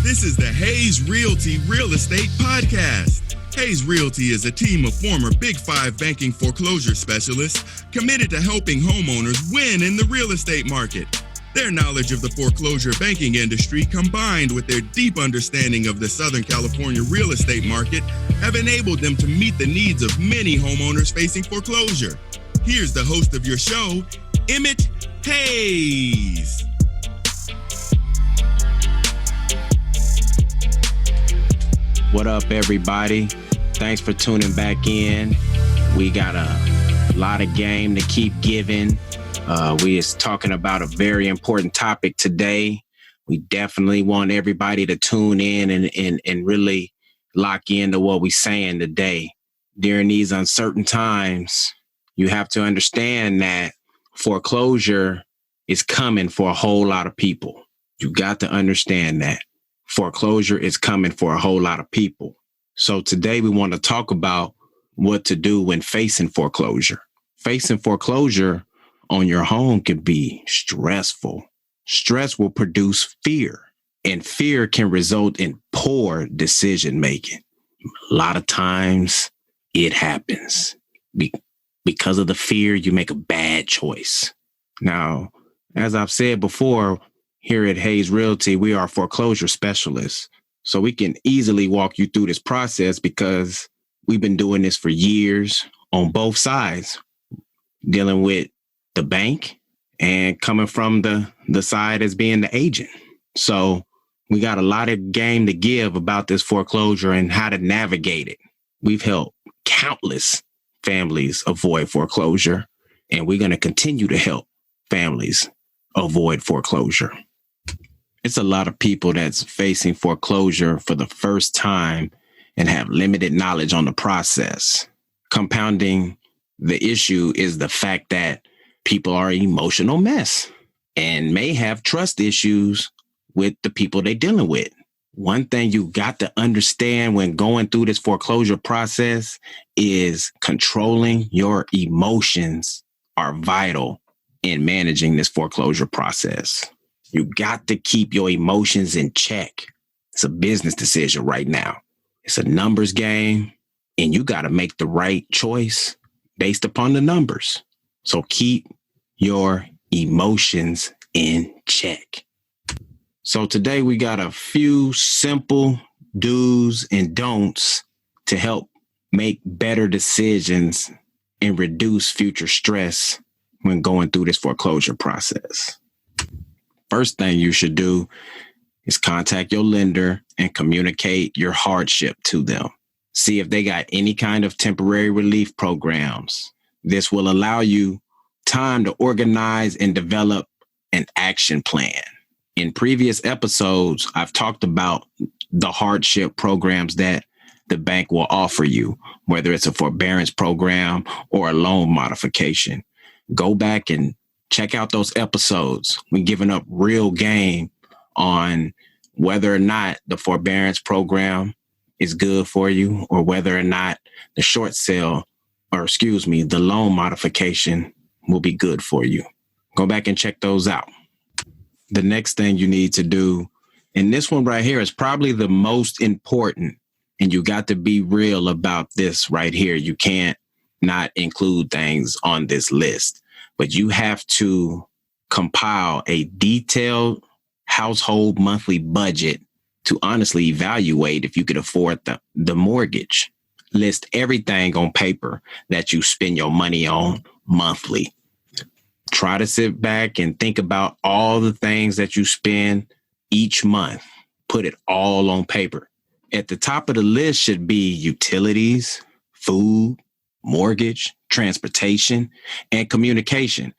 This is the Hayes Realty Real Estate Podcast. Hayes Realty is a team of former Big Five banking foreclosure specialists committed to helping homeowners win in the real estate market. Their knowledge of the foreclosure banking industry, combined with their deep understanding of the Southern California real estate market, have enabled them to meet the needs of many homeowners facing foreclosure. Here's the host of your show, Emmett Hayes. What up, everybody? Thanks for tuning back in. We got a lot of game to keep giving. We is talking about a very important topic today. We definitely want everybody to tune in and really lock into what we're saying today. During these uncertain times, you have to understand that foreclosure is coming for a whole lot of people. You got to understand that. Foreclosure is coming for a whole lot of people. So today we want to talk about what to do when facing foreclosure. Facing foreclosure on your home can be stressful. Stress will produce fear, and fear can result in poor decision making. A lot of times it happens. Because of the fear, you make a bad choice. Now, as I've said before, here at Hayes Realty, we are foreclosure specialists. So we can easily walk you through this process because we've been doing this for years on both sides, dealing with the bank and coming from the side as being the agent. So we got a lot of game to give about this foreclosure and how to navigate it. We've helped countless families avoid foreclosure, and we're going to continue to help families avoid foreclosure. It's a lot of people that's facing foreclosure for the first time and have limited knowledge on the process. Compounding the issue is the fact that people are an emotional mess and may have trust issues with the people they're dealing with. One thing you got to understand when going through this foreclosure process is controlling your emotions are vital in managing this foreclosure process. You got to keep your emotions in check. It's a business decision right now. It's a numbers game, and you got to make the right choice based upon the numbers. So keep your emotions in check. So today we got a few simple do's and don'ts to help make better decisions and reduce future stress when going through this foreclosure process. First thing you should do is contact your lender and communicate your hardship to them. See if they got any kind of temporary relief programs. This will allow you time to organize and develop an action plan. In previous episodes, I've talked about the hardship programs that the bank will offer you, whether it's a forbearance program or a loan modification. Go back and check out those episodes. We're giving up real game on whether or not the forbearance program is good for you or whether or not the short sale, the loan modification will be good for you. Go back and check those out. The next thing you need to do, and this one right here is probably the most important, and you got to be real about this right here. You can't not include things on this list, but you have to compile a detailed household monthly budget to honestly evaluate if you could afford the mortgage. List everything on paper that you spend your money on monthly. Try to sit back and think about all the things that you spend each month. Put it all on paper. At the top of the list should be utilities, food, mortgage, transportation, and communication.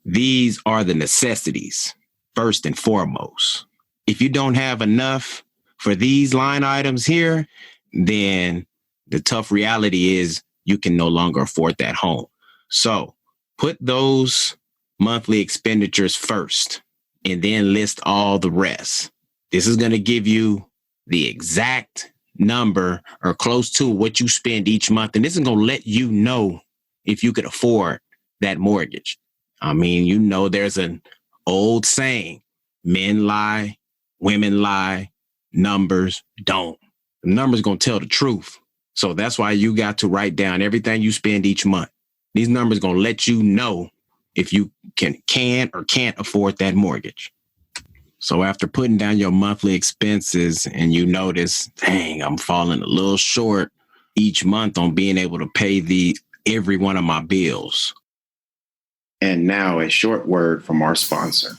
These are the necessities, first and foremost. If you don't have enough for these line items here, then the tough reality is you can no longer afford that home. So put those monthly expenditures first and then list all the rest. This is going to give you the exact number or close to what you spend each month. And this is going to let you know if you could afford that mortgage. I mean, you know, there's an old saying, men lie, women lie, numbers don't. The numbers going to tell the truth. So that's why you got to write down everything you spend each month. These numbers going to let you know if you can or can't afford that mortgage. So after putting down your monthly expenses and you notice, dang, I'm falling a little short each month on being able to pay every one of my bills. And now a short word from our sponsor.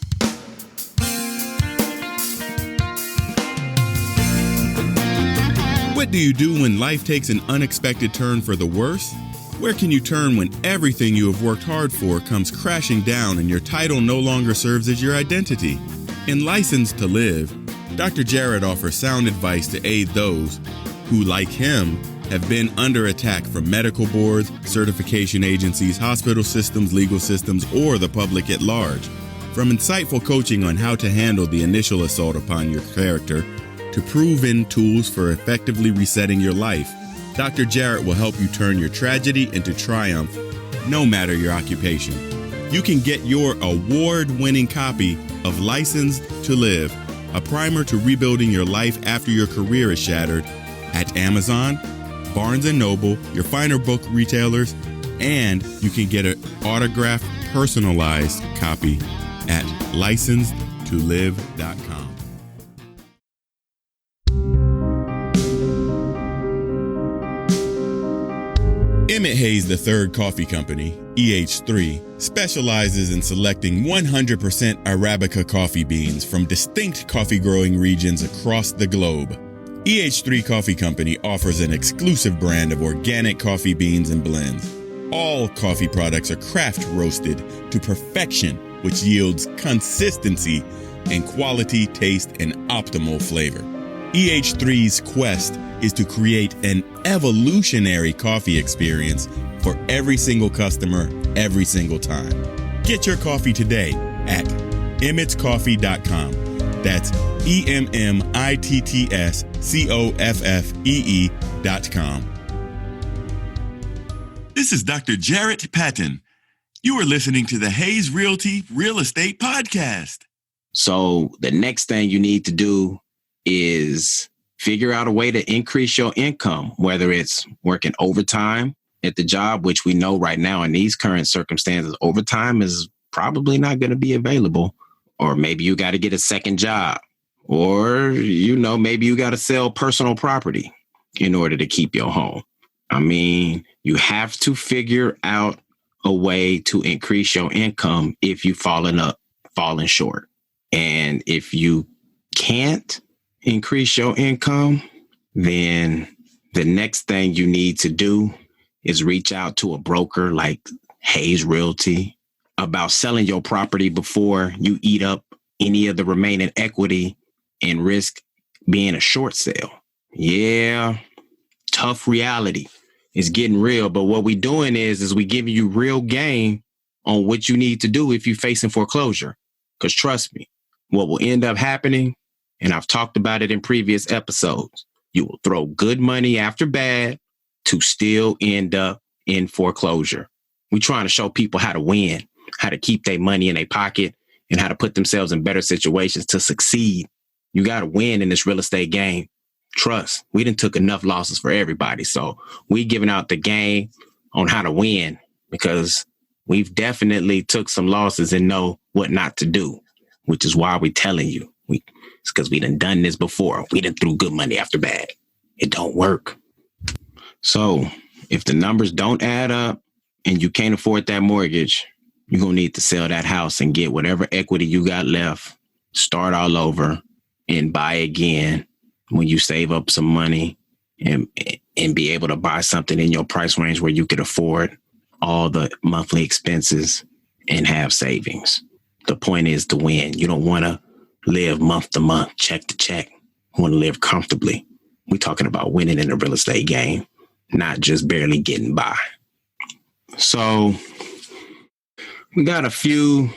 What do you do when life takes an unexpected turn for the worse? Where can you turn when everything you have worked hard for comes crashing down and your title no longer serves as your identity? In Licensed to Live, Dr. Jarrett offers sound advice to aid those who, like him, have been under attack from medical boards, certification agencies, hospital systems, legal systems, or the public at large. From insightful coaching on how to handle the initial assault upon your character to proven tools for effectively resetting your life, Dr. Jarrett will help you turn your tragedy into triumph, no matter your occupation. You can get your award-winning copy of Licensed to Live, a primer to rebuilding your life after your career is shattered, at Amazon, Barnes & Noble, your finer book retailers, and you can get an autographed, personalized copy at licensedtolive.com. Emmett Hayes III Coffee Company, EH3, specializes in selecting 100% Arabica coffee beans from distinct coffee growing regions across the globe. EH3 Coffee Company offers an exclusive brand of organic coffee beans and blends. All coffee products are craft roasted to perfection, which yields consistency and quality, taste, and optimal flavor. EH3's quest is to create an evolutionary coffee experience for every single customer, every single time. Get your coffee today at emmetscoffee.com. That's EMMITTSCOFFEE.com. This is Dr. Jarrett Patton. You are listening to the Hayes Realty Real Estate Podcast. So the next thing you need to do is figure out a way to increase your income, whether it's working overtime at the job, which we know right now in these current circumstances, overtime is probably not going to be available. Or maybe you got to get a second job, or, maybe you got to sell personal property in order to keep your home. I mean, you have to figure out a way to increase your income if you've fallen short. And if you can't increase your income, then the next thing you need to do is reach out to a broker like Hayes Realty about selling your property before you eat up any of the remaining equity and risk being a short sale. Yeah, tough reality. It's getting real. But what we're doing is we giving you real game on what you need to do if you're facing foreclosure. Because trust me, what will end up happening, and I've talked about it in previous episodes, you will throw good money after bad to still end up in foreclosure. We're trying to show people how to win, how to keep their money in their pocket, and how to put themselves in better situations to succeed. You got to win in this real estate game. Trust, we done took enough losses for everybody. So we giving out the game on how to win, because we've definitely took some losses and know what not to do, which is why we're telling you. It's because we done this before. We done threw good money after bad. It don't work. So if the numbers don't add up and you can't afford that mortgage, you're going to need to sell that house and get whatever equity you got left, start all over, and buy again when you save up some money and be able to buy something in your price range where you could afford all the monthly expenses and have savings. The point is to win. You don't want to live month to month, check to check. You want to live comfortably. We're talking about winning in the real estate game, not just barely getting by. So we got a few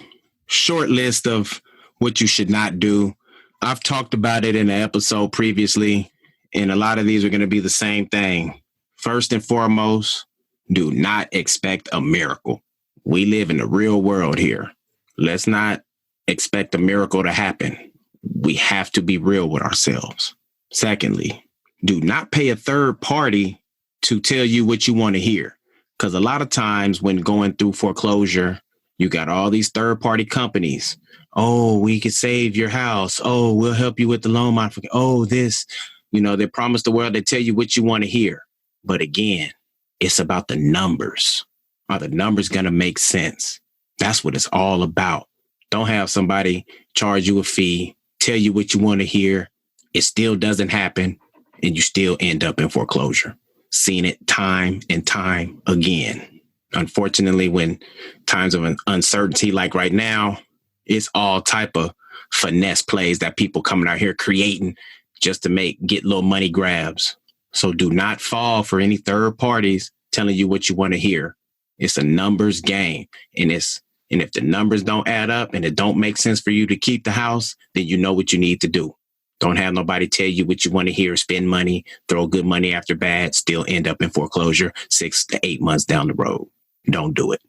short list of what you should not do. I've talked about it in an episode previously, and a lot of these are going to be the same thing. First and foremost, do not expect a miracle. We live in the real world here. Let's not expect a miracle to happen. We have to be real with ourselves. Secondly, do not pay a third party to tell you what you want to hear. Because a lot of times when going through foreclosure, you got all these third party companies. Oh, we could save your house. Oh, we'll help you with the loan modification. Oh, this, they promise the world, they tell you what you want to hear. But again, it's about the numbers. Are the numbers going to make sense? That's what it's all about. Don't have somebody charge you a fee, tell you what you want to hear. It still doesn't happen, and you still end up in foreclosure. Seen it time and time again. Unfortunately, when times of uncertainty like right now, it's all type of finesse plays that people coming out here creating just to get little money grabs. So do not fall for any third parties telling you what you want to hear. It's a numbers game. And if the numbers don't add up and it don't make sense for you to keep the house, then you know what you need to do. Don't have nobody tell you what you want to hear, spend money, throw good money after bad, still end up in foreclosure 6 to 8 months down the road. Don't do it.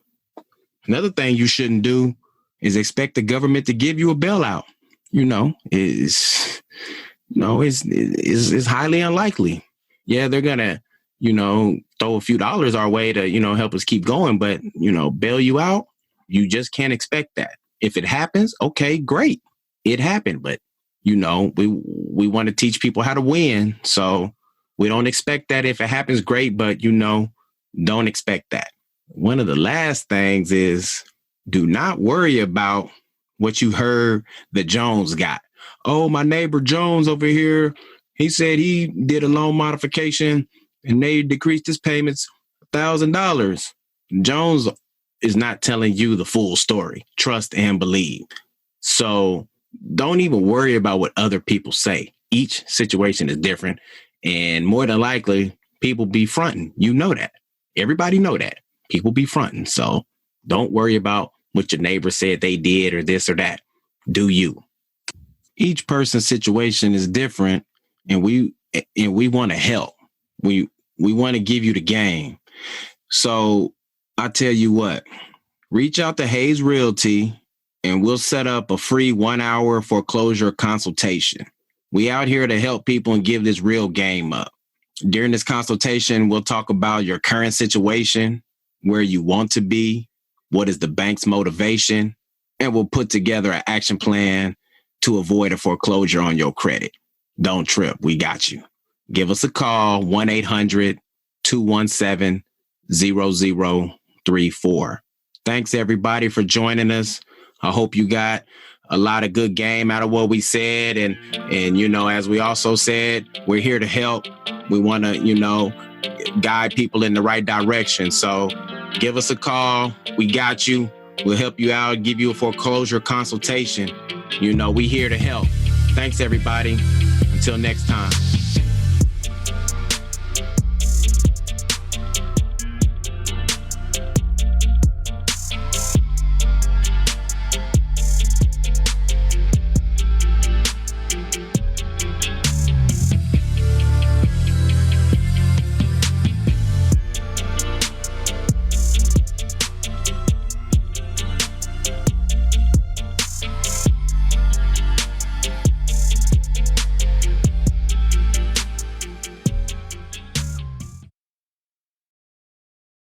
Another thing you shouldn't do is expect the government to give you a bailout. It's highly unlikely. Yeah, they're going to, throw a few dollars our way to, help us keep going. But, bail you out, you just can't expect that. If it happens, okay, great. It happened. But, we want to teach people how to win. So we don't expect that. If it happens, great. But, don't expect that. One of the last things is do not worry about what you heard that Jones got. Oh, my neighbor Jones over here, he said he did a loan modification and they decreased his payments $1,000. Jones is not telling you the full story. Trust and believe. So don't even worry about what other people say. Each situation is different. And more than likely, people be fronting. You know that. Everybody know that. People be fronting. So don't worry about what your neighbor said they did or this or that. Do you? Each person's situation is different, and we want to help. We want to give you the game. So I tell you what, reach out to Hayes Realty and we'll set up a free 1-hour foreclosure consultation. We out here to help people and give this real game up. During this consultation, we'll talk about your current situation, where you want to be, what is the bank's motivation, and we'll put together an action plan to avoid a foreclosure on your credit. Don't trip. We got you. Give us a call, 1-800-217-0034. Thanks, everybody, for joining us. I hope you got a lot of good game out of what we said. And as we also said, we're here to help. We want to, guide people in the right direction. So give us a call. We got you. We'll help you out, give you a foreclosure consultation. We here to help. Thanks, everybody. Until next time.